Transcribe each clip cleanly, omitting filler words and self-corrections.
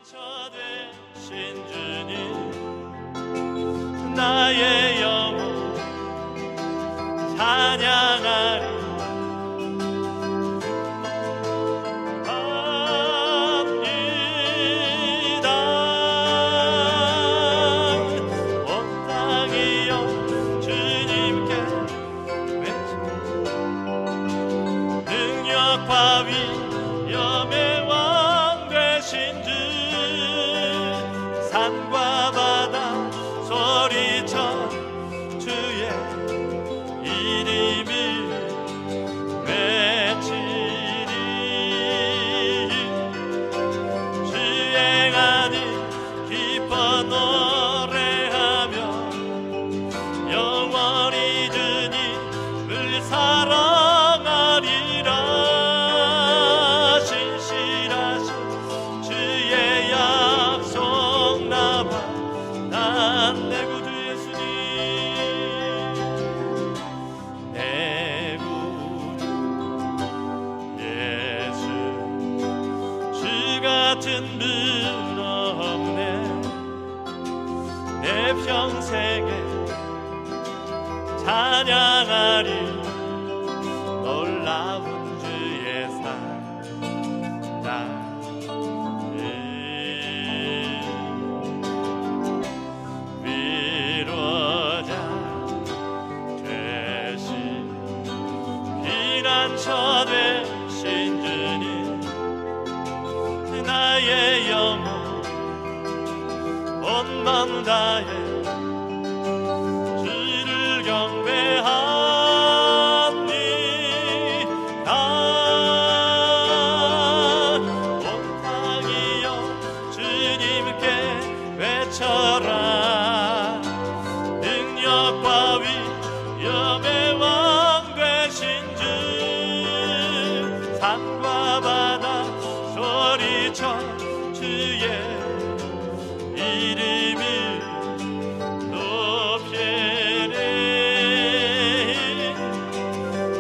되신 주님 나의 영혼 찬양하리 위엄의 왕 되신 주 산과 바다 소리쳐 주의 이름을 외치리 주행하니 기뻐 노래하며 영원히 주님을 사랑하리라 같은 분 없네 내 평생에 찬양하리 놀라운 주의 사랑을 위로자 되신 피난처 되신 주님 나의 영혼 온 마음 다해 주를 경배하니 온 땅이여 주님께 외쳐라 능력과 위엄의 왕 되신 주 산과 바다 소리쳐 주의 이름을 높이리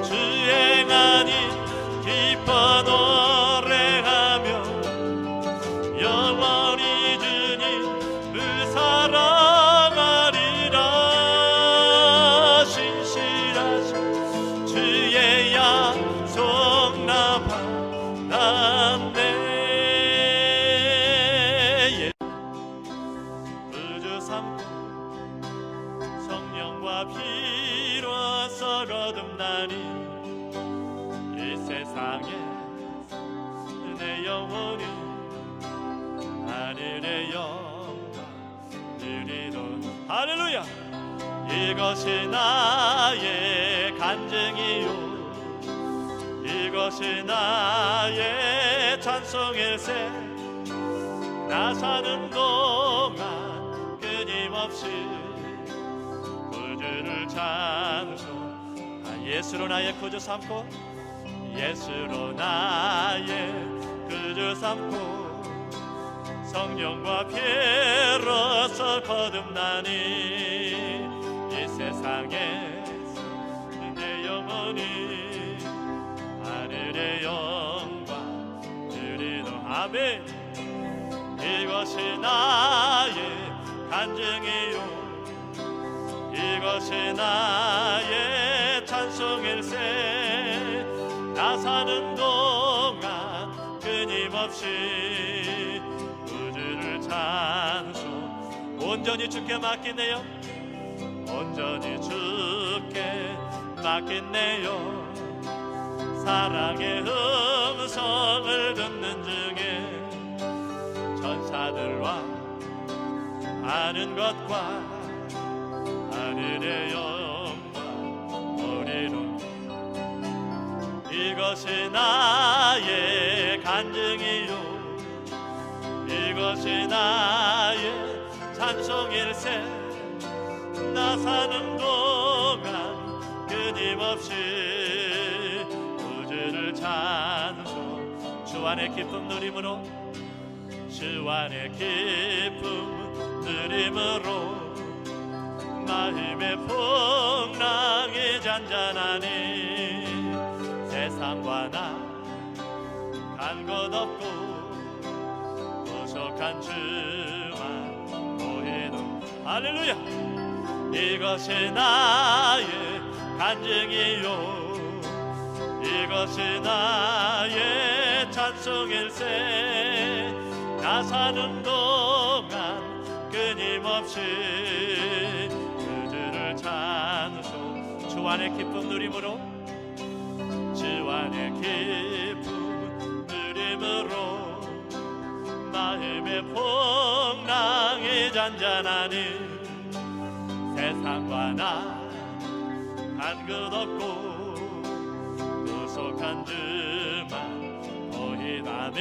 주행하니 기뻐 노래하며 영원히 주님을 사랑하리라 신실하신 주의 약속 나파 난 성령과 피로써 거듭나니 이 세상에 내 영혼이 하늘의 영광 누리도 할렐루야 이것이 나의 간증이요 이것이 나의 찬송일세 나 사는 동안 끊임없이 구주를 찬송 예수로 나의 구주 삼고 예수로 나의 구주 삼고 성령과 피로써 거듭나니 이 세상에서 내 영혼이 하늘의 영광 누리도 아멘 이것이 나의 간증이요 이것이 나의 찬송일세 나 사는 동안 끊임없이 구주를 찬송 온전히 주께 맡기네요 온전히 주께 맡기네요 사랑의 음성을 듣는 중에 천사들과 아는 것과 하늘의 영광 우리로 이것이 나의 간증이요 이것이 나의 찬송일세 나 사는 동안 끊임없이 구주를 찬송 주 안의 기쁨 누림으로 주 안의 기쁨 누림으로 마음의 풍랑이 잔잔하니 세상과 나 간 것 없고 구속한 구속한 주만 보이는 할렐루야. 이것이 나의 간증이요 이것이 나의 찬송일세. 나 사는 동안 끊임없이 그들을 찬송 주 안의 기쁨 누림으로 주 안의 기쁨 누림으로 마음의 풍랑이 잔잔하니 세상과 나 한 것 없고 구속한 주만 보이다면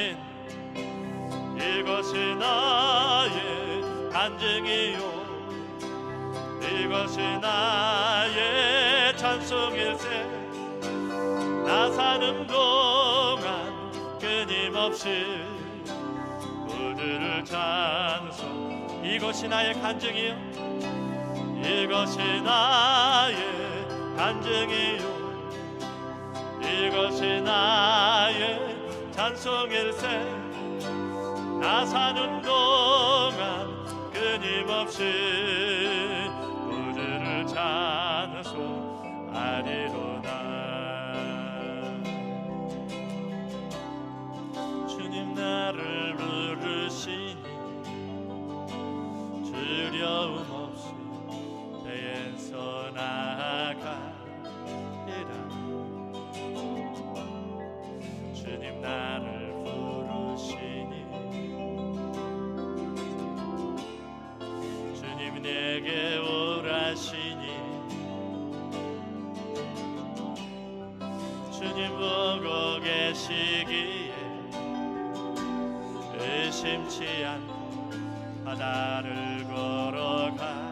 이것이 나의 간증이요 이것이 나의 찬송일세. 나 사는 동안 끊임없이 그들을 찬송. 이것이 나의 간증이요 이것이 나의 간증이요 이것이 나의 찬송일세. 나 사는 동안 끊임없이 그들을 찬송하리로다. 주님 나를 부르시니 두려움 없이 배에서 나가리라. 주님 나를 부르시니 주님 내게 오라시니 주님 보고 계시기에 의심치 않고 바다를 걸어가리라.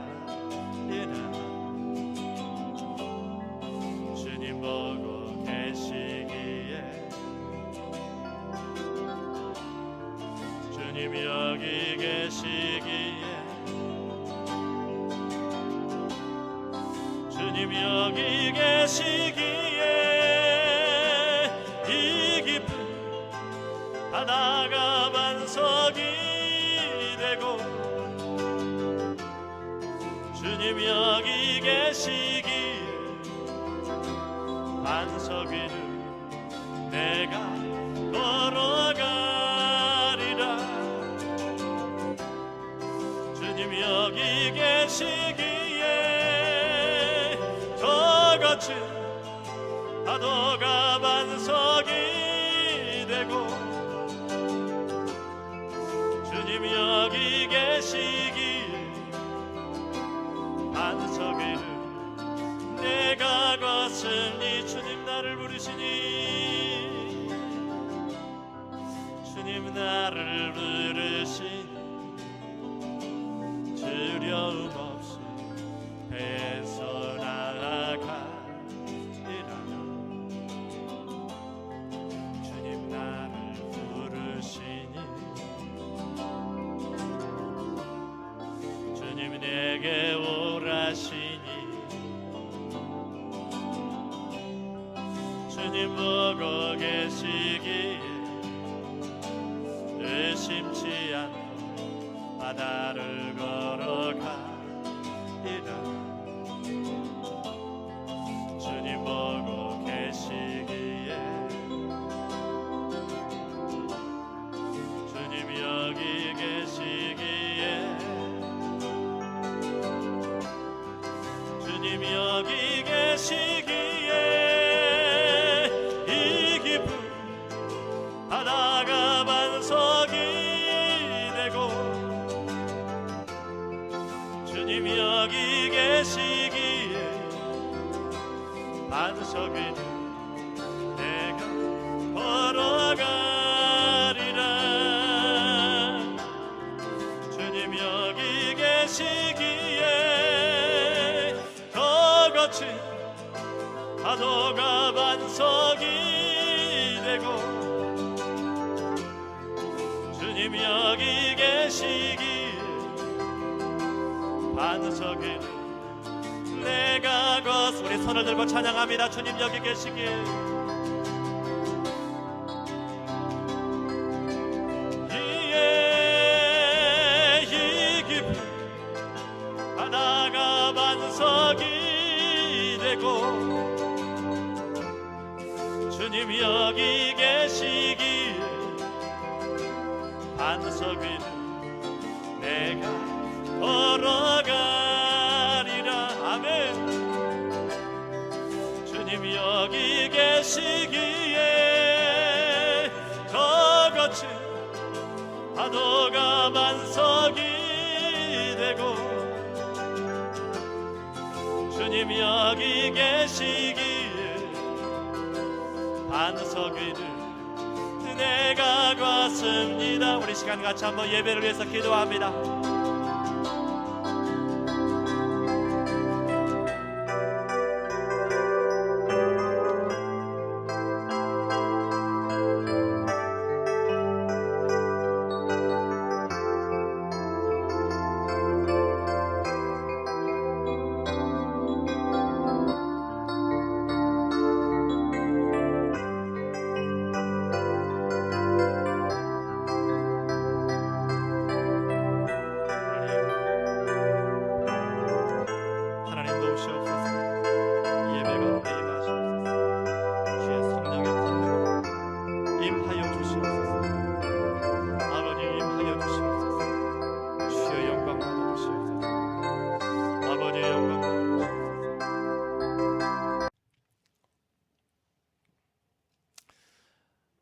주님 보고 계시기에 주님 여기 계시기에 주님 여기 계시기에 이 깊은 바다가 반석이 되고 주님 여기 계시기에 반석위를 내가 걸어가리라. 주님 여기 계시기에 저 거친 파도가 반석이 되고 주님 여기 계시기에 반석 위를 내가 걷으니 주님 나를 부르시니 주님 나를 부르시니 두려움 없이 배에서 나가리라. 주님 나를 부르시니 주님 내게 오라시니 주님 보고 계시기에 의심치 않고 바다를 걸어가리라. 주님 보고 계시기에 주님 여기 계시기에 주님 여기 계시기에 이 깊은 바다가 반석이 되고 주님 여기 계시기에 반석 위를 내가 걸어가리라. 주님 여기 계시기에 더 거친 파도가 반석이 되고 주님 여기 계시기에 반석 위를 내가 우리 손을 들고 찬양합니다. 주님 여기 계시기에 반석 위를 내가 걸어가리라. 아멘. 주님 여기 계시기에 저 거친 파도가 반석이 되고, 주님 여기 계시기에 반석 위를 내가 걷습니다. 우리 시간 같이 한번 예배를 위해서 기도합니다.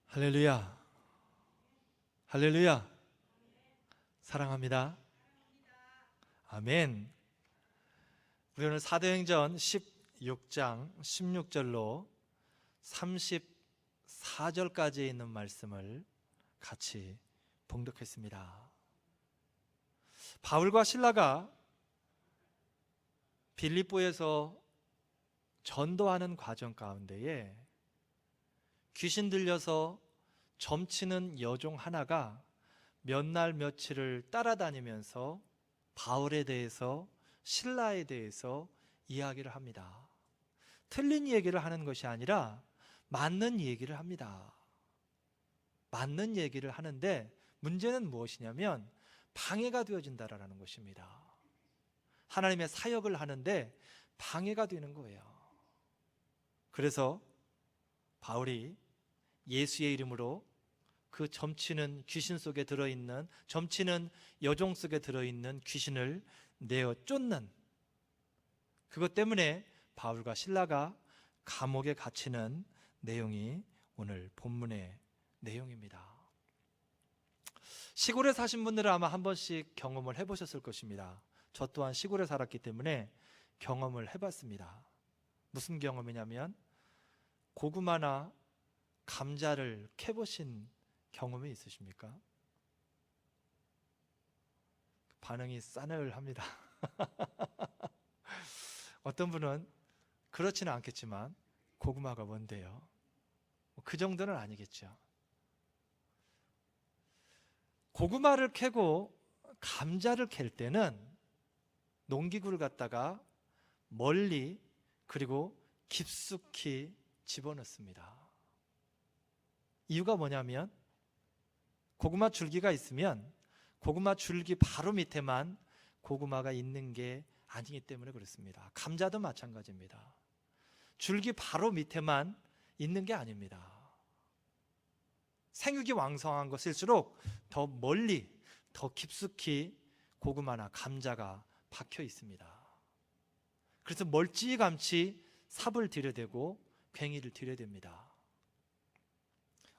할렐루야, 할렐루야. 사랑합니다. 아멘. 우리 오늘 사도행전 16장 16절로 34절까지에 있는 말씀을 같이 봉독했습니다. 바울과 실라가 빌립보에서 전도하는 과정 가운데에 귀신 들려서 점치는 여종 하나가 몇 날 며칠을 따라다니면서 바울에 대해서, 실라에 대해서 이야기를 합니다. 틀린 얘기를 하는 것이 아니라 맞는 얘기를 합니다. 맞는 얘기를 하는데 문제는 무엇이냐면 방해가 되어진다라는 것입니다. 하나님의 사역을 하는데 방해가 되는 거예요. 그래서 바울이 예수의 이름으로 그 점치는 귀신 속에 들어있는, 점치는 여종 속에 들어있는 귀신을 내어 쫓는, 그것 때문에 바울과 실라가 감옥에 갇히는 내용이 오늘 본문의 내용입니다. 시골에 사신 분들은 아마 한 번씩 경험을 해보셨을 것입니다. 저 또한 시골에 살았기 때문에 경험을 해봤습니다. 무슨 경험이냐면 고구마나 감자를 캐보신 경험이 있으십니까? 반응이 싸늘합니다. 어떤 분은 그렇지는 않겠지만 고구마가 뭔데요? 그 정도는 아니겠죠. 고구마를 캐고 감자를 캘 때는 농기구를 갖다가 멀리 그리고 깊숙이 집어넣습니다. 이유가 뭐냐면 고구마 줄기가 있으면 고구마 줄기 바로 밑에만 고구마가 있는 게 아니기 때문에 그렇습니다. 감자도 마찬가지입니다. 줄기 바로 밑에만 있는 게 아닙니다. 생육이 왕성한 것일수록 더 멀리, 더 깊숙이 고구마나 감자가 박혀 있습니다. 그래서 멀찌감치 삽을 들여대고 괭이를 들여댑니다.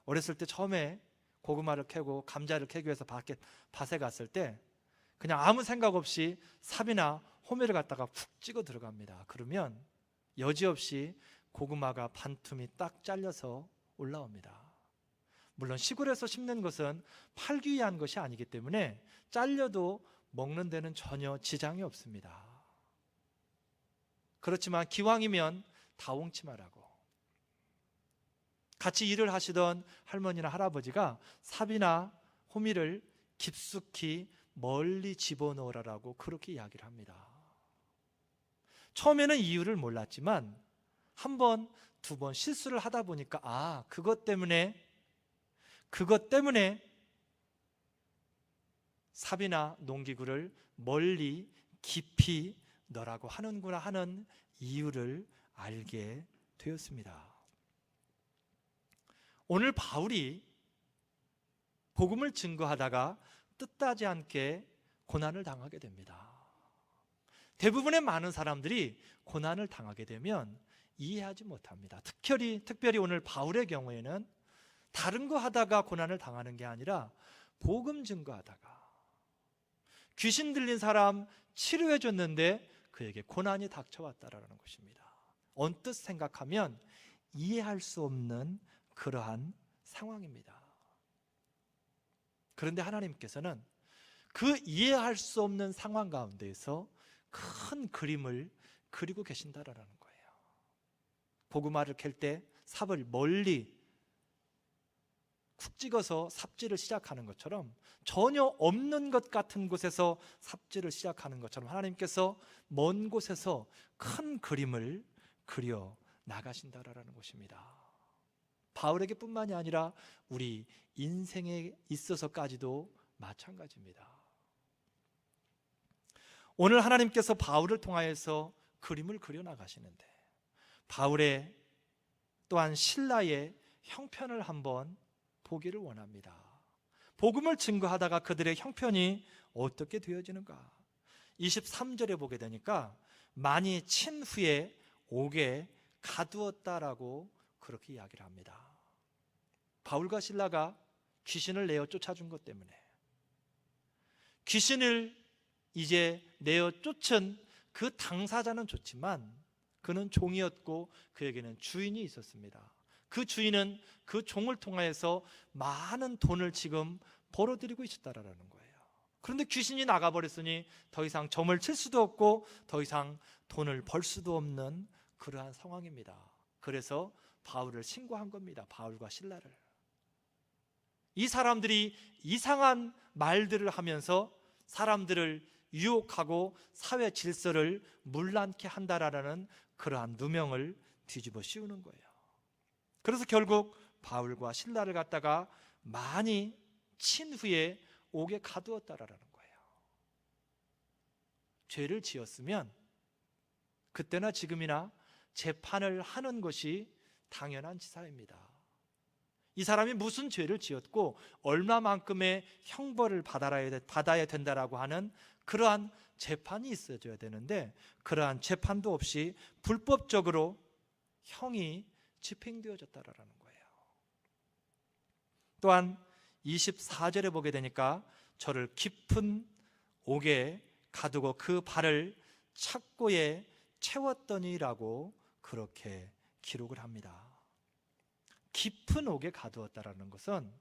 어렸을 때 처음에 고구마를 캐고 감자를 캐기 위해서 밭에 갔을 때 그냥 아무 생각 없이 삽이나 호미를 갖다가 푹 찍어 들어갑니다. 그러면 여지없이 고구마가 반틈이 딱 잘려서 올라옵니다. 물론 시골에서 심는 것은 팔기 위한 것이 아니기 때문에 잘려도 먹는 데는 전혀 지장이 없습니다. 그렇지만 기왕이면 다홍치마라고 같이 일을 하시던 할머니나 할아버지가 삽이나 호미를 깊숙이 멀리 집어넣으라고 그렇게 이야기를 합니다. 처음에는 이유를 몰랐지만 한 번, 두 번 실수를 하다 보니까 그것 때문에 삽이나 농기구를 멀리 깊이 넣으라고 하는구나 하는 이유를 알게 되었습니다. 오늘 바울이 복음을 증거하다가 뜻하지 않게 고난을 당하게 됩니다. 대부분의 많은 사람들이 고난을 당하게 되면 이해하지 못합니다. 특별히 오늘 바울의 경우에는 다른 거 하다가 고난을 당하는 게 아니라 복음 증거하다가 귀신 들린 사람 치료해 줬는데 그에게 고난이 닥쳐왔다라는 것입니다. 언뜻 생각하면 이해할 수 없는 그러한 상황입니다. 그런데 하나님께서는 그 이해할 수 없는 상황 가운데에서 큰 그림을 그리고 계신다라는 거예요. 고구마를 캘 때 삽을 멀리 쿡 찍어서 삽질을 시작하는 것처럼 전혀 없는 것 같은 곳에서 삽질을 시작하는 것처럼 하나님께서 먼 곳에서 큰 그림을 그려 나가신다라는 것입니다. 바울에게 뿐만이 아니라 우리 인생에 있어서까지도 마찬가지입니다. 오늘 하나님께서 바울을 통하여서 그림을 그려 나가시는데 바울의 또한 신라의 형편을 한번 보기를 원합니다. 복음을 증거하다가 그들의 형편이 어떻게 되어지는가? 23절에 보게 되니까 많이 친 후에 옥에 가두었다라고 그렇게 이야기를 합니다. 바울과 신라가 귀신을 내어 쫓아준 것 때문에 귀신을 이제 내어 쫓은 그 당사자는 좋지만 그는 종이었고 그에게는 주인이 있었습니다. 그 주인은 그 종을 통하여서 많은 돈을 지금 벌어들이고 있었다라는 거예요. 그런데 귀신이 나가버렸으니 더 이상 점을 칠 수도 없고 더 이상 돈을 벌 수도 없는 그러한 상황입니다. 그래서 바울을 신고한 겁니다. 바울과 신라를. 이 사람들이 이상한 말들을 하면서 사람들을 유혹하고 사회 질서를 문란케 한다라는 그러한 누명을 뒤집어 씌우는 거예요. 그래서 결국 바울과 신라를 갖다가 많이 친 후에 옥에 가두었다라는 거예요. 죄를 지었으면 그때나 지금이나 재판을 하는 것이 당연한 지사입니다. 이 사람이 무슨 죄를 지었고 얼마만큼의 형벌을 받아야 된다라고 하는 그러한 재판이 있어줘야 되는데 그러한 재판도 없이 불법적으로 형이 집행되어졌다라는 거예요. 또한 24절에 보게 되니까 저를 깊은 옥에 가두고 그 발을 착고에 채웠더니라고 그렇게 기록을 합니다. 깊은 옥에 가두었다라는 것은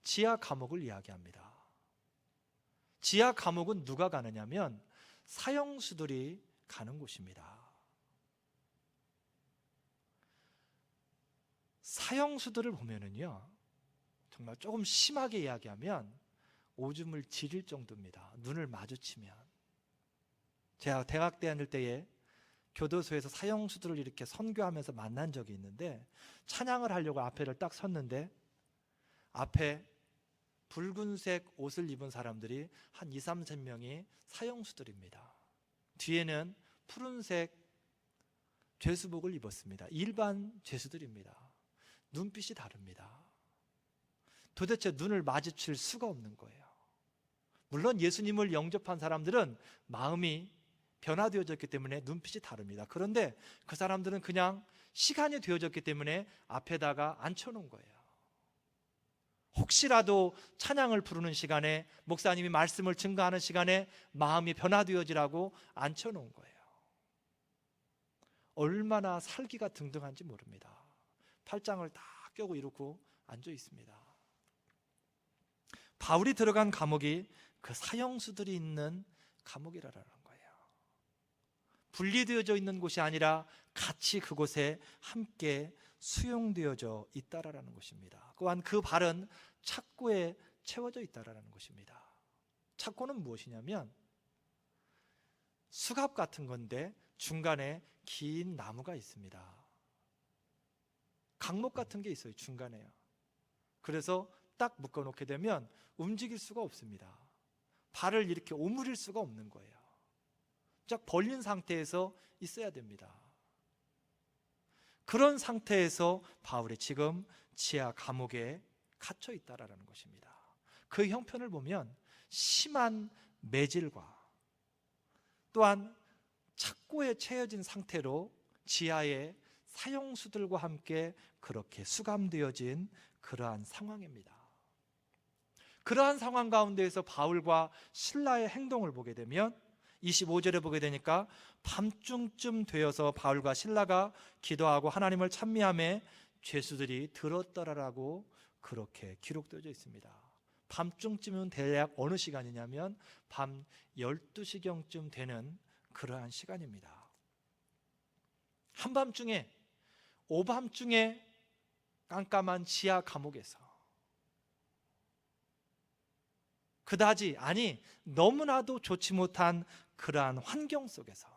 지하 감옥을 이야기합니다. 지하 감옥은 누가 가느냐면 사형수들이 가는 곳입니다. 사형수들을 보면은요, 정말 조금 심하게 이야기하면 오줌을 지릴 정도입니다. 눈을 마주치면. 제가 대학 다닐 때에 교도소에서 사형수들을 이렇게 선교하면서 만난 적이 있는데 찬양을 하려고 앞에를 딱 섰는데 앞에 붉은색 옷을 입은 사람들이 한 2, 30명이 사형수들입니다. 뒤에는 푸른색 죄수복을 입었습니다. 일반 죄수들입니다. 눈빛이 다릅니다. 도대체 눈을 마주칠 수가 없는 거예요. 물론 예수님을 영접한 사람들은 마음이 변화되어졌기 때문에 눈빛이 다릅니다. 그런데 그 사람들은 그냥 시간이 되어졌기 때문에 앞에다가 앉혀놓은 거예요. 혹시라도 찬양을 부르는 시간에 목사님이 말씀을 증거하는 시간에 마음이 변화되어지라고 앉혀놓은 거예요. 얼마나 살기가 등등한지 모릅니다. 팔짱을 다 껴고 이러고 앉아 있습니다. 바울이 들어간 감옥이 그 사형수들이 있는 감옥이라는 거예요. 분리되어져 있는 곳이 아니라 같이 그곳에 함께 수용되어져 있다라는 것입니다. 또한 그 발은 착고에 채워져 있다라는 것입니다. 착고는 무엇이냐면 수갑 같은 건데 중간에 긴 나무가 있습니다. 강목 같은 게 있어요, 중간에요. 그래서 딱 묶어놓게 되면 움직일 수가 없습니다. 발을 이렇게 오므릴 수가 없는 거예요. 쫙 벌린 상태에서 있어야 됩니다. 그런 상태에서 바울이 지금 지하 감옥에 갇혀 있다라는 것입니다. 그 형편을 보면 심한 매질과 또한 착고에 채여진 상태로 지하의 사형수들과 함께 그렇게 수감되어진 그러한 상황입니다. 그러한 상황 가운데에서 바울과 실라의 행동을 보게 되면 25절에 보게 되니까 밤중쯤 되어서 바울과 실라가 기도하고 하나님을 찬미하며 죄수들이 들었더라라고 그렇게 기록되어 있습니다. 밤중쯤은 대략 어느 시간이냐면 밤 12시경쯤 되는 그러한 시간입니다. 한밤중에, 오밤중에 깜깜한 지하 감옥에서 그다지, 아니 너무나도 좋지 못한 그러한 환경 속에서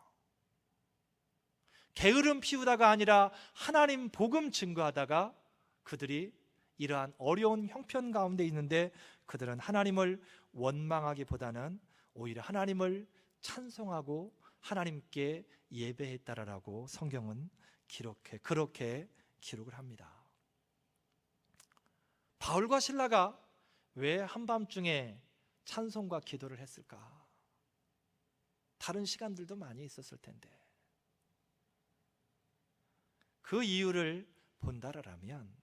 게으름 피우다가 아니라 하나님 복음 증거하다가 그들이 이러한 어려운 형편 가운데 있는데 그들은 하나님을 원망하기보다는 오히려 하나님을 찬송하고 하나님께 예배했다라고 성경은 그렇게 기록을 합니다. 바울과 실라가 왜 한밤중에 찬송과 기도를 했을까? 다른 시간들도 많이 있었을 텐데 그 이유를 본다라면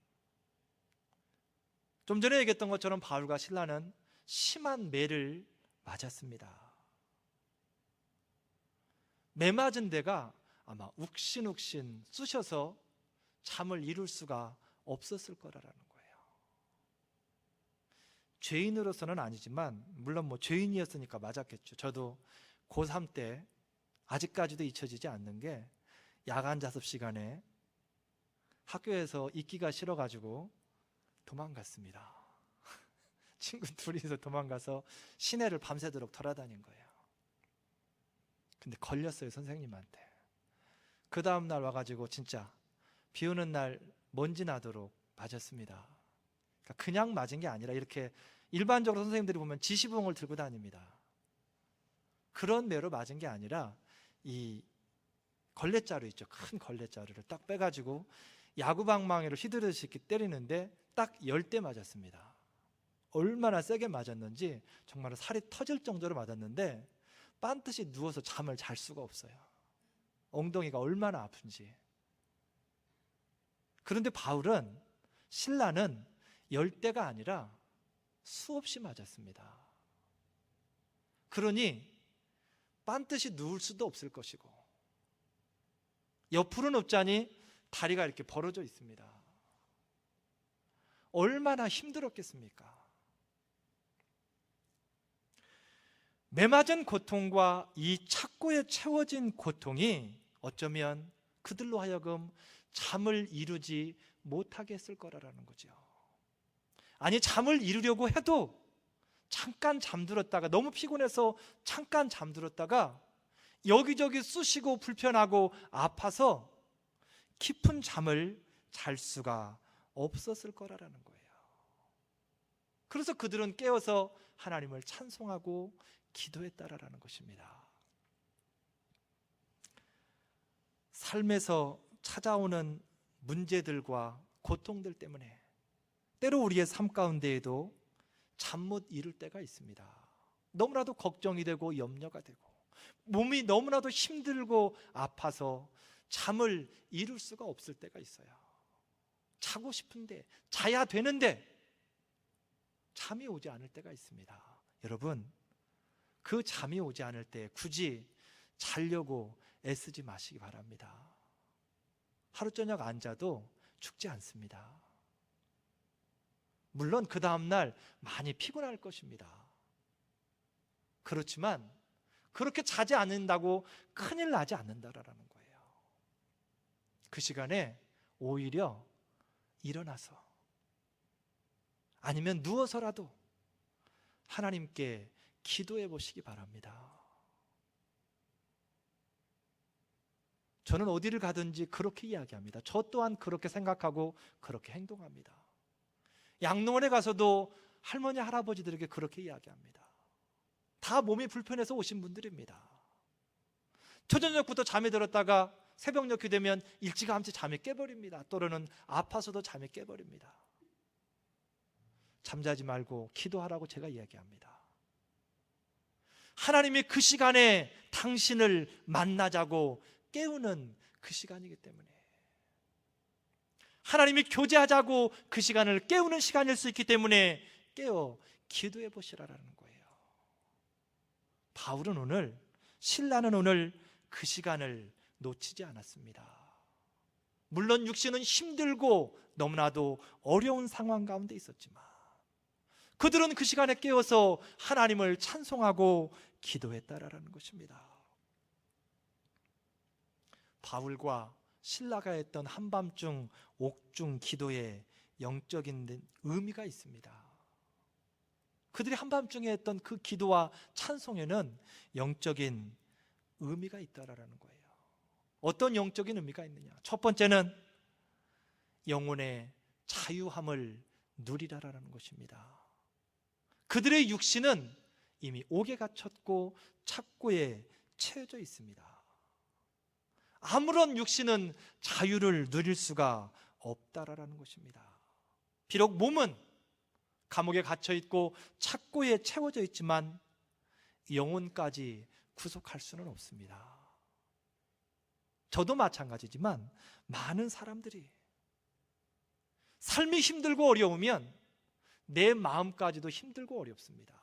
좀 전에 얘기했던 것처럼 바울과 실라는 심한 매를 맞았습니다. 매 맞은 데가 아마 욱신욱신 쑤셔서 잠을 이룰 수가 없었을 거라는 거예요. 죄인으로서는 아니지만 물론 죄인이었으니까 맞았겠죠. 저도 고3 때 아직까지도 잊혀지지 않는 게 야간 자습 시간에 학교에서 있기가 싫어가지고 도망갔습니다. 친구 둘이서 도망가서 시내를 밤새도록 돌아다닌 거예요. 근데 걸렸어요, 선생님한테. 그 다음날 와가지고 진짜 비 오는 날 먼지 나도록 맞았습니다. 그러니까 그냥 맞은 게 아니라 이렇게 일반적으로 선생님들이 보면 지시봉을 들고 다닙니다. 그런 매로 맞은 게 아니라 이 걸레자루 있죠. 큰 걸레자루를 딱 빼가지고 야구방망이로 휘두르듯이 이렇게 때리는데 딱 10대 맞았습니다. 얼마나 세게 맞았는지 정말 살이 터질 정도로 맞았는데 빤듯이 누워서 잠을 잘 수가 없어요. 엉덩이가 얼마나 아픈지. 그런데 바울은, 실라는 10대가 아니라 수없이 맞았습니다. 그러니 빤듯이 누울 수도 없을 것이고 옆으로 눕자니 다리가 이렇게 벌어져 있습니다. 얼마나 힘들었겠습니까? 매맞은 고통과 이 착고에 채워진 고통이 어쩌면 그들로 하여금 잠을 이루지 못하게 했을 거라는 거죠. 아니, 잠을 이루려고 해도 잠깐 잠들었다가, 너무 피곤해서 잠깐 잠들었다가 여기저기 쑤시고 불편하고 아파서 깊은 잠을 잘 수가 없었을 거라는 거예요. 그래서 그들은 깨어서 하나님을 찬송하고 기도했다라는 것입니다. 삶에서 찾아오는 문제들과 고통들 때문에 때로 우리의 삶 가운데에도 잠 못 이룰 때가 있습니다. 너무나도 걱정이 되고 염려가 되고 몸이 너무나도 힘들고 아파서 잠을 이룰 수가 없을 때가 있어요. 자고 싶은데, 자야 되는데 잠이 오지 않을 때가 있습니다. 여러분, 그 잠이 오지 않을 때 굳이 자려고 애쓰지 마시기 바랍니다. 하루 저녁 안 자도 죽지 않습니다. 물론 그 다음날 많이 피곤할 것입니다. 그렇지만 그렇게 자지 않는다고 큰일 나지 않는다라는 거예요. 그 시간에 오히려 일어나서 아니면 누워서라도 하나님께 기도해 보시기 바랍니다. 저는 어디를 가든지 그렇게 이야기합니다. 저 또한 그렇게 생각하고 그렇게 행동합니다. 양로원에 가서도 할머니, 할아버지들에게 그렇게 이야기합니다. 다 몸이 불편해서 오신 분들입니다. 초저녁부터 잠이 들었다가 새벽녘이 되면 일찌감치 잠이 깨버립니다. 또는 아파서도 잠이 깨버립니다. 잠자지 말고 기도하라고 제가 이야기합니다. 하나님이 그 시간에 당신을 만나자고 깨우는 그 시간이기 때문에, 하나님이 교제하자고 그 시간을 깨우는 시간일 수 있기 때문에 깨어 기도해 보시라라는 거예요. 바울은 오늘, 신라는 오늘 그 시간을 놓치지 않았습니다. 물론 육신은 힘들고 너무나도 어려운 상황 가운데 있었지만 그들은 그 시간에 깨어서 하나님을 찬송하고 기도했다라는 것입니다. 바울과 신라가 했던 한밤중 옥중 기도에 영적인 의미가 있습니다. 그들이 한밤중에 했던 그 기도와 찬송에는 영적인 의미가 있다라는 거예요. 어떤 영적인 의미가 있느냐? 첫 번째는 영혼의 자유함을 누리라라는 것입니다. 그들의 육신은 이미 옥에 갇혔고 착고에 채워져 있습니다. 아무런 육신은 자유를 누릴 수가 없다라는 것입니다. 비록 몸은 감옥에 갇혀 있고 착고에 채워져 있지만 영혼까지 구속할 수는 없습니다. 저도 마찬가지지만 많은 사람들이 삶이 힘들고 어려우면 내 마음까지도 힘들고 어렵습니다.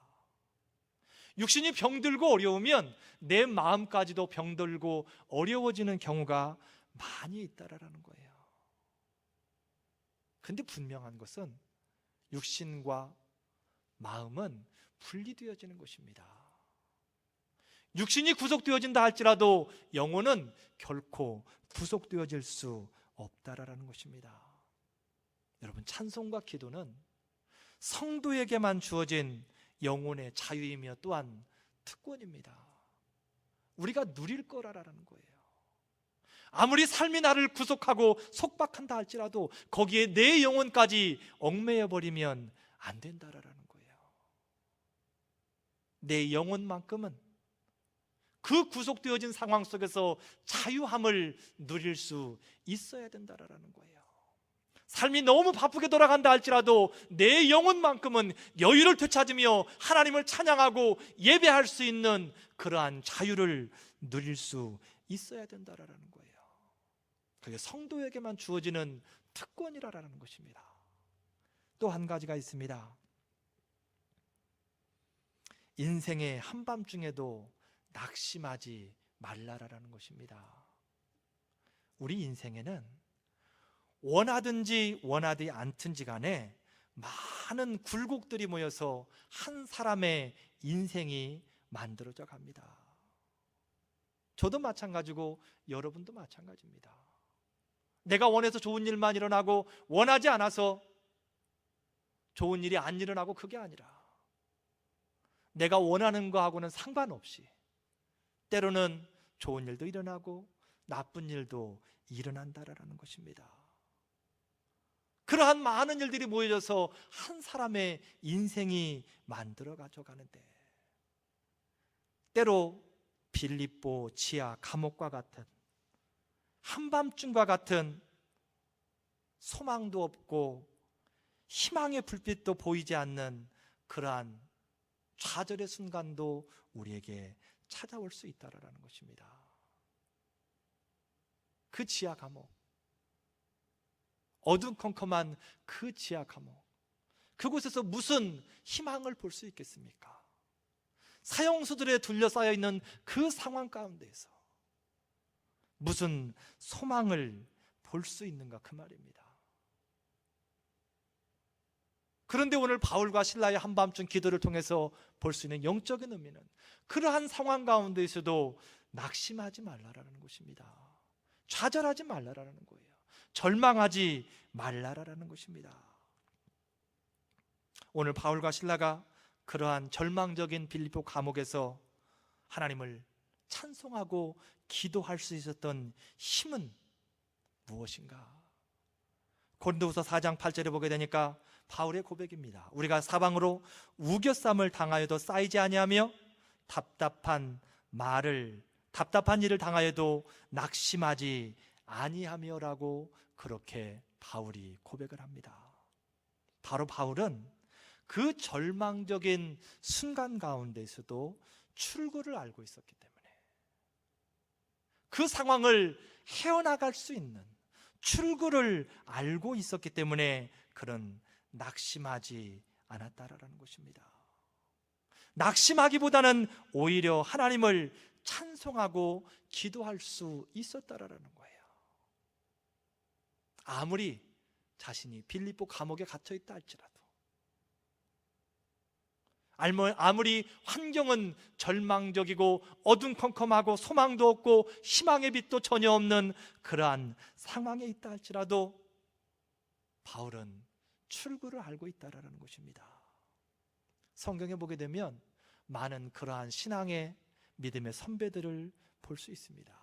육신이 병들고 어려우면 내 마음까지도 병들고 어려워지는 경우가 많이 있다라는 거예요. 근데 분명한 것은 육신과 마음은 분리되어지는 것입니다. 육신이 구속되어진다 할지라도 영혼은 결코 구속되어질 수 없다라는 것입니다. 여러분, 찬송과 기도는 성도에게만 주어진 영혼의 자유이며 또한 특권입니다. 우리가 누릴 거라라는 거예요. 아무리 삶이 나를 구속하고 속박한다 할지라도 거기에 내 영혼까지 얽매여 버리면 안 된다라는 거예요. 내 영혼만큼은 그 구속되어진 상황 속에서 자유함을 누릴 수 있어야 된다라는 거예요. 삶이 너무 바쁘게 돌아간다 할지라도 내 영혼만큼은 여유를 되찾으며 하나님을 찬양하고 예배할 수 있는 그러한 자유를 누릴 수 있어야 된다라는 거예요. 그게 성도에게만 주어지는 특권이라는 것입니다. 또 한 가지가 있습니다. 인생의 한밤중에도 낙심하지 말라라는 것입니다. 우리 인생에는 원하든지 원하지 않든지 간에 많은 굴곡들이 모여서 한 사람의 인생이 만들어져 갑니다. 저도 마찬가지고 여러분도 마찬가지입니다. 내가 원해서 좋은 일만 일어나고 원하지 않아서 좋은 일이 안 일어나고, 그게 아니라 내가 원하는 거하고는 상관없이 때로는 좋은 일도 일어나고 나쁜 일도 일어난다라는 것입니다. 그러한 많은 일들이 모여져서 한 사람의 인생이 만들어가져 가는데, 때로 빌립보 지하 감옥과 같은, 한밤중과 같은 소망도 없고 희망의 불빛도 보이지 않는 그러한 좌절의 순간도 우리에게 찾아올 수 있다라는 것입니다. 그 지하 감옥, 어두컴컴한 그 지하 감옥, 그곳에서 무슨 희망을 볼 수 있겠습니까? 사형수들에 둘러싸여 있는 그 상황 가운데에서 무슨 소망을 볼 수 있는가, 그 말입니다. 그런데 오늘 바울과 신라의 한밤중 기도를 통해서 볼 수 있는 영적인 의미는 그러한 상황 가운데에서도 낙심하지 말라라는 것입니다. 좌절하지 말라라는 거예요. 절망하지 말라라는 것입니다. 오늘 바울과 신라가 그러한 절망적인 빌립보 감옥에서 하나님을 찬송하고 기도할 수 있었던 힘은 무엇인가? 고린도후서 4장 8절에 보게 되니까 바울의 고백입니다. 우리가 사방으로 우겨쌈을 당하여도 쌓이지 아니하며 답답한 일을 당하여도 낙심하지 아니하며라고 그렇게 바울이 고백을 합니다. 바로 바울은 그 절망적인 순간 가운데서도 출구를 알고 있었기 때문에, 그 상황을 헤어나갈 수 있는 출구를 알고 있었기 때문에 그런 낙심하지 않았다라는 것입니다. 낙심하기보다는 오히려 하나님을 찬송하고 기도할 수 있었다라는 거예요. 아무리 자신이 빌립보 감옥에 갇혀 있다 할지라도, 아무리 환경은 절망적이고 어둠컴컴하고 소망도 없고 희망의 빛도 전혀 없는 그러한 상황에 있다 할지라도 바울은 출구를 알고 있다라는 것입니다. 성경에 보게 되면 많은 그러한 신앙의 믿음의 선배들을 볼 수 있습니다.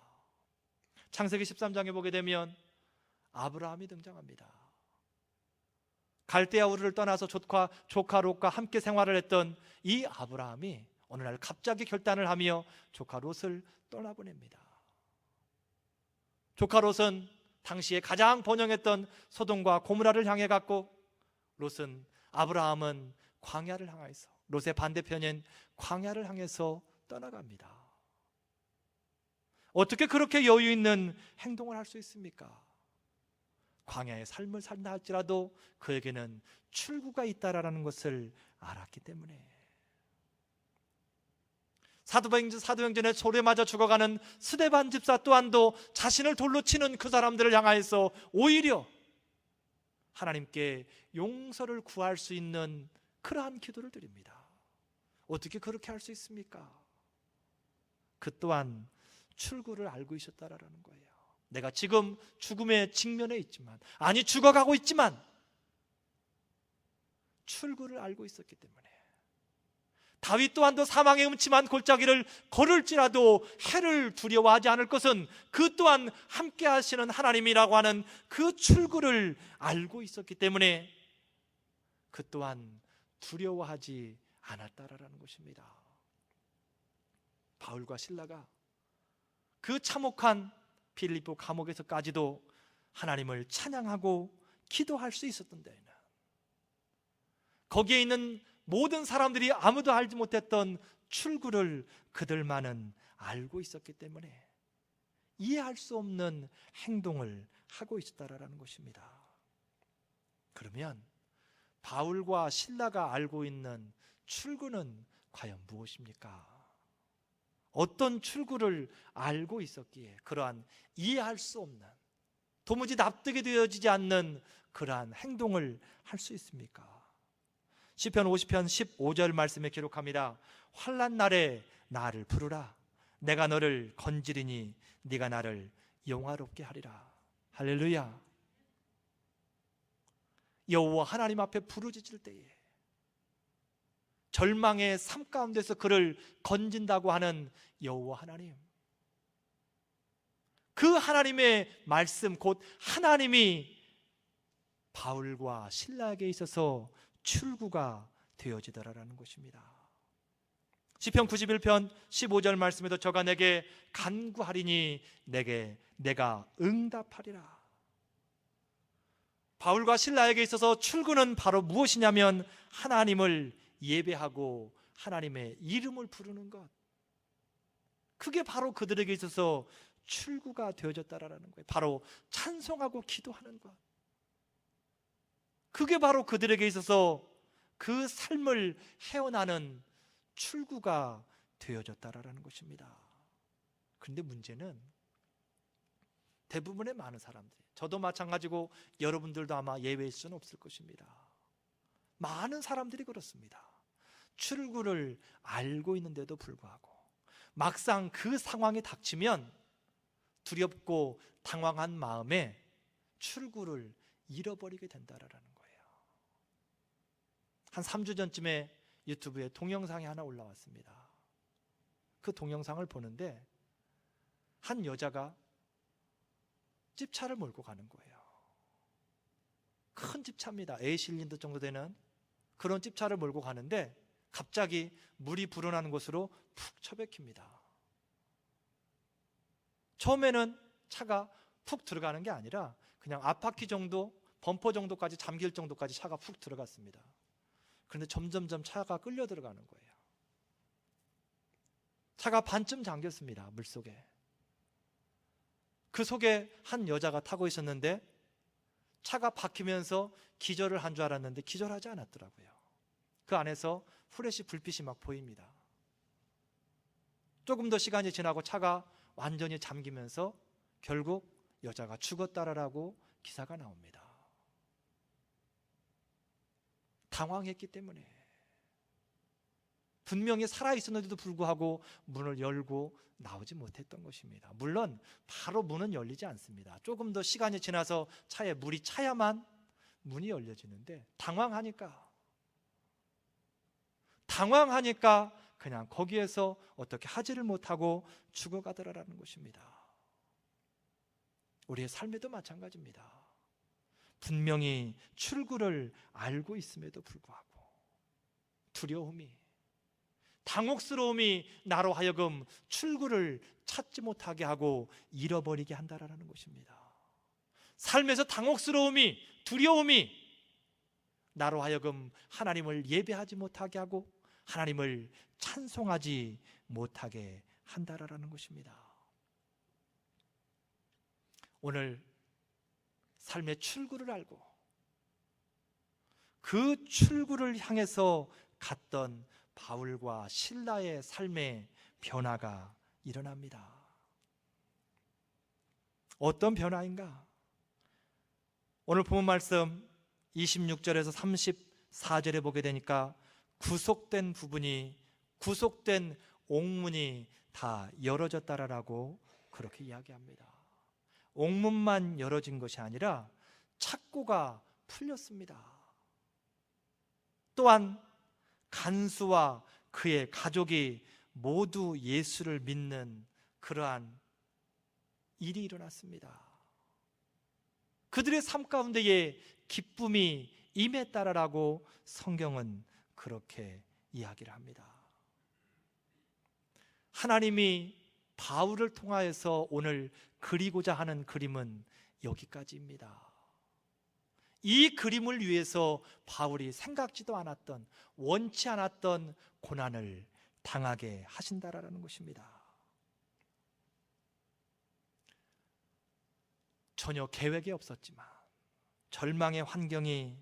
창세기 13장에 보게 되면 아브라함이 등장합니다. 갈대아 우르를 떠나서 조카 롯과 함께 생활을 했던 이 아브라함이 어느 날 갑자기 결단을 하며 조카 롯을 떠나보냅니다. 조카 롯은 당시에 가장 번영했던 소돔과 고모라를 향해 갔고, 아브라함은 광야를 향해서, 롯의 반대편인 광야를 향해서 떠나갑니다. 어떻게 그렇게 여유 있는 행동을 할 수 있습니까? 광야의 삶을 산다 할지라도 그에게는 출구가 있다라는 것을 알았기 때문에. 사도행전에 소리에 맞아 죽어가는 스데반 집사 또한도 자신을 돌로 치는 그 사람들을 향하여서 오히려 하나님께 용서를 구할 수 있는 그러한 기도를 드립니다. 어떻게 그렇게 할 수 있습니까? 그 또한 출구를 알고 있었다라는 거예요. 내가 지금 죽음의 직면에 있지만, 아니 죽어가고 있지만 출구를 알고 있었기 때문에, 다윗 또한도 사망의 음침한 골짜기를 걸을지라도 해를 두려워하지 않을 것은 그 또한 함께 하시는 하나님이라고 하는 그 출구를 알고 있었기 때문에 그 또한 두려워하지 않았다라는 것입니다. 바울과 실라가 그 참혹한 빌립보 감옥에서까지도 하나님을 찬양하고 기도할 수 있었던 데에는, 거기에 있는 모든 사람들이 아무도 알지 못했던 출구를 그들만은 알고 있었기 때문에 이해할 수 없는 행동을 하고 있었다라는 것입니다. 그러면 바울과 실라가 알고 있는 출구는 과연 무엇입니까? 어떤 출구를 알고 있었기에 그러한 이해할 수 없는, 도무지 납득이 되어지지 않는 그러한 행동을 할 수 있습니까? 시편 50편 15절 말씀에 기록합니다. 환난 날에 나를 부르라. 내가 너를 건지리니 네가 나를 영화롭게 하리라. 할렐루야. 여호와 하나님 앞에 부르짖을 때에, 절망의 삶 가운데서 그를 건진다고 하는 여호와 하나님, 그 하나님의 말씀, 곧 하나님이 바울과 실라에게 있어서 출구가 되어지더라라는 것입니다. 시편 91편 15절 말씀에도 저가 내게 간구하리니 내가 응답하리라. 바울과 실라에게 있어서 출구는 바로 무엇이냐면 하나님을 예배하고 하나님의 이름을 부르는 것, 그게 바로 그들에게 있어서 출구가 되어졌다라는 거예요. 바로 찬송하고 기도하는 것, 그게 바로 그들에게 있어서 그 삶을 헤어나는 출구가 되어졌다라는 것입니다. 그런데 문제는 대부분의 많은 사람들이, 저도 마찬가지고 여러분들도 아마 예외일 수는 없을 것입니다. 많은 사람들이 그렇습니다. 출구를 알고 있는데도 불구하고 막상 그 상황이 닥치면 두렵고 당황한 마음에 출구를 잃어버리게 된다라는 거예요. 한 3주 전쯤에 유튜브에 동영상이 하나 올라왔습니다. 그 동영상을 보는데 한 여자가 집차를 몰고 가는 거예요. 큰 집차입니다. A실린더 정도 되는 그런 집차를 몰고 가는데 갑자기 물이 불어나는 곳으로 푹 처박힙니다. 처음에는 차가 푹 들어가는 게 아니라 그냥 앞바퀴 정도, 범퍼 정도까지 잠길 정도까지 차가 푹 들어갔습니다. 그런데 점점점 차가 끌려 들어가는 거예요. 차가 반쯤 잠겼습니다. 물속에. 그 속에 한 여자가 타고 있었는데 차가 박히면서 기절을 한 줄 알았는데 기절하지 않았더라고요. 그 안에서 후레쉬 불빛이 막 보입니다. 조금 더 시간이 지나고 차가 완전히 잠기면서 결국 여자가 죽었다라고 기사가 나옵니다. 당황했기 때문에. 분명히 살아있었는데도 불구하고 문을 열고 나오지 못했던 것입니다. 물론 바로 문은 열리지 않습니다. 조금 더 시간이 지나서 차에 물이 차야만 문이 열려지는데 당황하니까 그냥 거기에서 어떻게 하지를 못하고 죽어가더라라는 것입니다. 우리의 삶에도 마찬가지입니다. 분명히 출구를 알고 있음에도 불구하고 두려움이, 당혹스러움이 나로 하여금 출구를 찾지 못하게 하고 잃어버리게 한다라는 것입니다. 삶에서 당혹스러움이, 두려움이 나로 하여금 하나님을 예배하지 못하게 하고 하나님을 찬송하지 못하게 한다라는 것입니다. 오늘 삶의 출구를 알고 그 출구를 향해서 갔던 바울과 실라의 삶의 변화가 일어납니다. 어떤 변화인가? 오늘 본문 말씀 26절에서 34절에 보게 되니까 구속된 옥문이 다 열어졌다라고 그렇게 이야기합니다. 옥문만 열어진 것이 아니라 착고가 풀렸습니다. 또한 간수와 그의 가족이 모두 예수를 믿는 그러한 일이 일어났습니다. 그들의 삶 가운데에 기쁨이 임했다라고 성경은 그렇게 이야기를 합니다. 하나님이 바울을 통하여서 오늘 그리고자 하는 그림은 여기까지입니다. 이 그림을 위해서 바울이 생각지도 않았던, 원치 않았던 고난을 당하게 하신다라는 것입니다. 전혀 계획이 없었지만 절망의 환경이,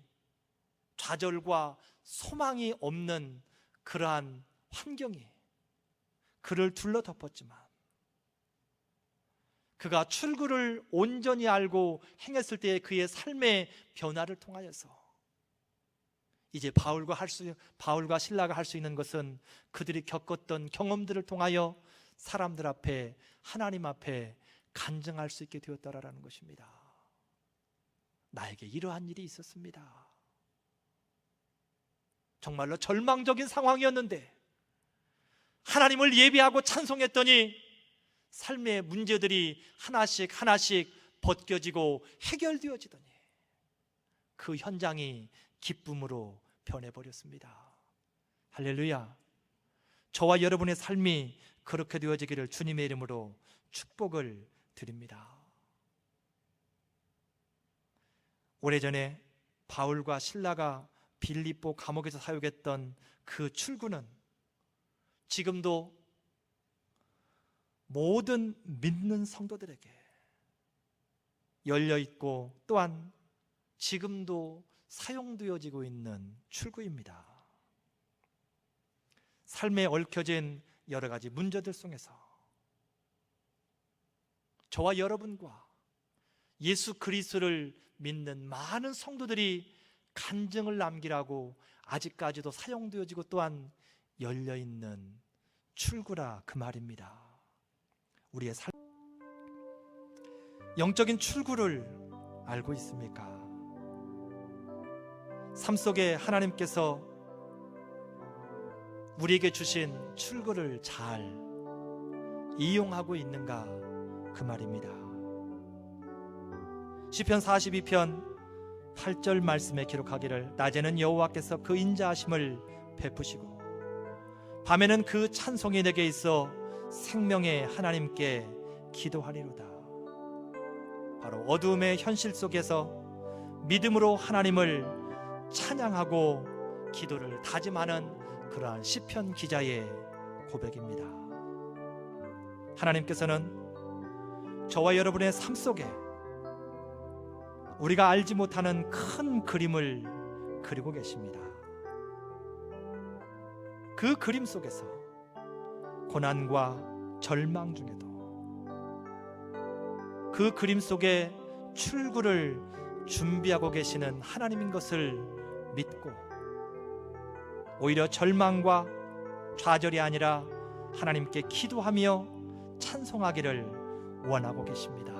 좌절과 소망이 없는 그러한 환경이 그를 둘러덮었지만 그가 출구를 온전히 알고 행했을 때의 그의 삶의 변화를 통하여서 이제 바울과 실라가 할 수 있는 것은 그들이 겪었던 경험들을 통하여 사람들 앞에, 하나님 앞에 간증할 수 있게 되었다라는 것입니다. 나에게 이러한 일이 있었습니다. 정말로 절망적인 상황이었는데 하나님을 예배하고 찬송했더니 삶의 문제들이 하나씩 벗겨지고 해결되어지더니 그 현장이 기쁨으로 변해버렸습니다. 할렐루야. 저와 여러분의 삶이 그렇게 되어지기를 주님의 이름으로 축복을 드립니다. 오래전에 바울과 실라가 빌립보 감옥에서 사역했던 그 출구는 지금도 모든 믿는 성도들에게 열려있고 또한 지금도 사용되어지고 있는 출구입니다. 삶에 얽혀진 여러 가지 문제들 속에서 저와 여러분과 예수 그리스도를 믿는 많은 성도들이 간증을 남기라고 아직까지도 사용되어지고 또한 열려있는 출구라 그 말입니다. 우리의 영적인 출구를 알고 있습니까? 삶 속에 하나님께서 우리에게 주신 출구를 잘 이용하고 있는가 그 말입니다. 시편 42편 8절 말씀에 기록하기를 낮에는 여호와께서 그 인자하심을 베푸시고 밤에는 그 찬송이 내게 있어 생명의 하나님께 기도하리로다. 바로 어두움의 현실 속에서 믿음으로 하나님을 찬양하고 기도를 다짐하는 그러한 시편 기자의 고백입니다. 하나님께서는 저와 여러분의 삶 속에 우리가 알지 못하는 큰 그림을 그리고 계십니다. 그 그림 속에서 고난과 절망 중에도 그 그림 속에 출구를 준비하고 계시는 하나님인 것을 믿고 오히려 절망과 좌절이 아니라 하나님께 기도하며 찬송하기를 원하고 계십니다.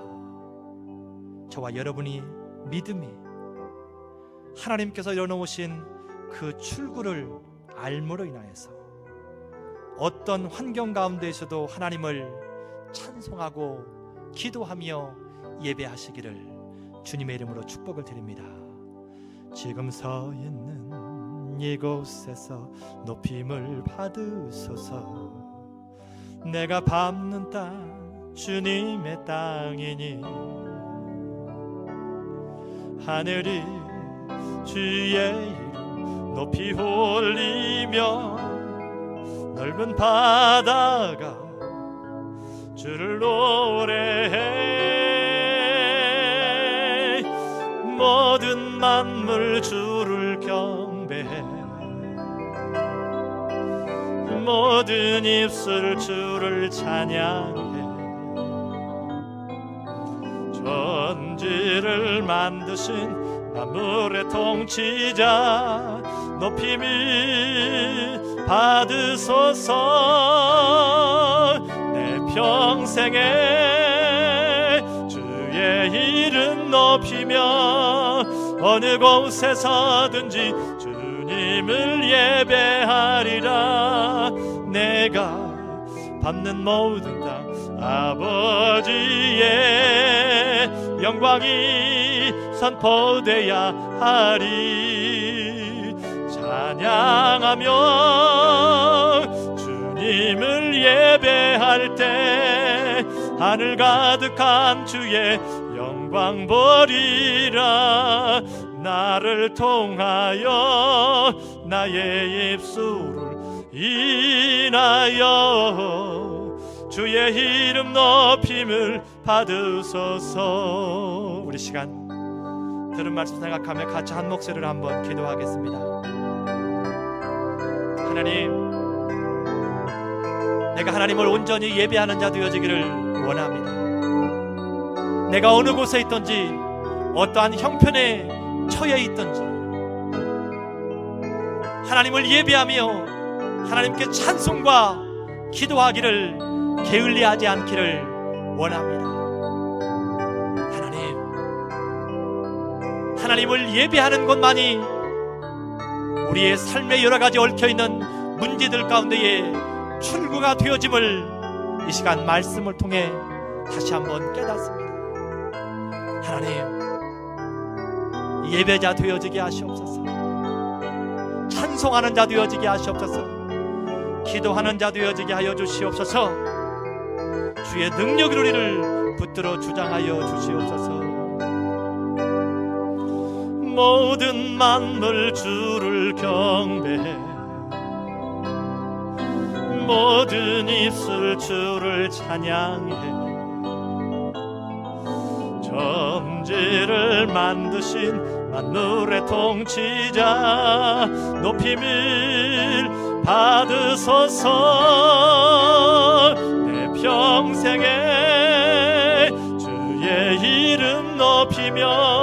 저와 여러분이 믿음이 하나님께서 열어놓으신 그 출구를 알므로 인하여서 어떤 환경 가운데에서도 하나님을 찬송하고 기도하며 예배하시기를 주님의 이름으로 축복을 드립니다. 지금 서 있는 이곳에서 높임을 받으소서. 내가 밟는 땅 주님의 땅이니 하늘이 주의 이름 높이 올리며 넓은 바다가 주를 노래해. 모든 만물 주를 경배해. 모든 입술 주를 찬양해. 천지를 만드신 만물의 통치자 높임을 받으소서. 내 평생에 주의 이름 높이며 어느 곳에서든지 주님을 예배하리라. 내가 밟는 모든 땅 아버지의 영광이 선포되어야 하리. 찬양하며 주님을 예배할 때 하늘 가득한 주의 영광 보리라. 나를 통하여 나의 입술을 인하여 주의 이름 높임을 받으소서. 우리 시간 들은 말씀 생각하며 같이 한 목소리를 한번 기도하겠습니다. 하나님, 내가 하나님을 온전히 예배하는 자 되어지기를 원합니다. 내가 어느 곳에 있든지 어떠한 형편에 처해 있든지 하나님을 예배하며 하나님께 찬송과 기도하기를 게을리하지 않기를 원합니다. 하나님을 예배하는 것만이 우리의 삶에 여러 가지 얽혀있는 문제들 가운데에 출구가 되어짐을 이 시간 말씀을 통해 다시 한번 깨닫습니다. 하나님, 예배자 되어지게 하시옵소서. 찬송하는 자 되어지게 하시옵소서. 기도하는 자 되어지게 하여 주시옵소서. 주의 능력으로 우리를 붙들어 주장하여 주시옵소서. 모든 만물 주를 경배해. 모든 입술 주를 찬양해. 천지를 만드신 만물의 통치자 높임을 받으소서. 내 평생에 주의 이름 높이며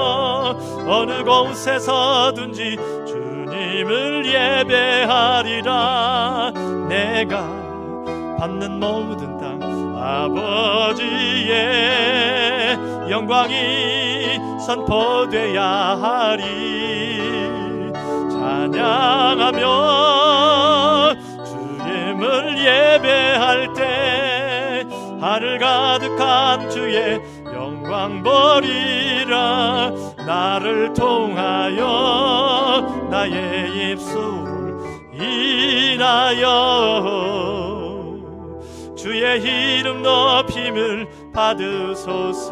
어느 곳에서든지 주님을 예배하리라. 내가 밟는 모든 땅 아버지의 영광이 선포되어야 하리. 찬양하며 주님을 예배할 때 하늘 가득한 주의 영광 보리라. 나를 통하여 나의 입술을 인하여 주의 이름 높임을 받으소서.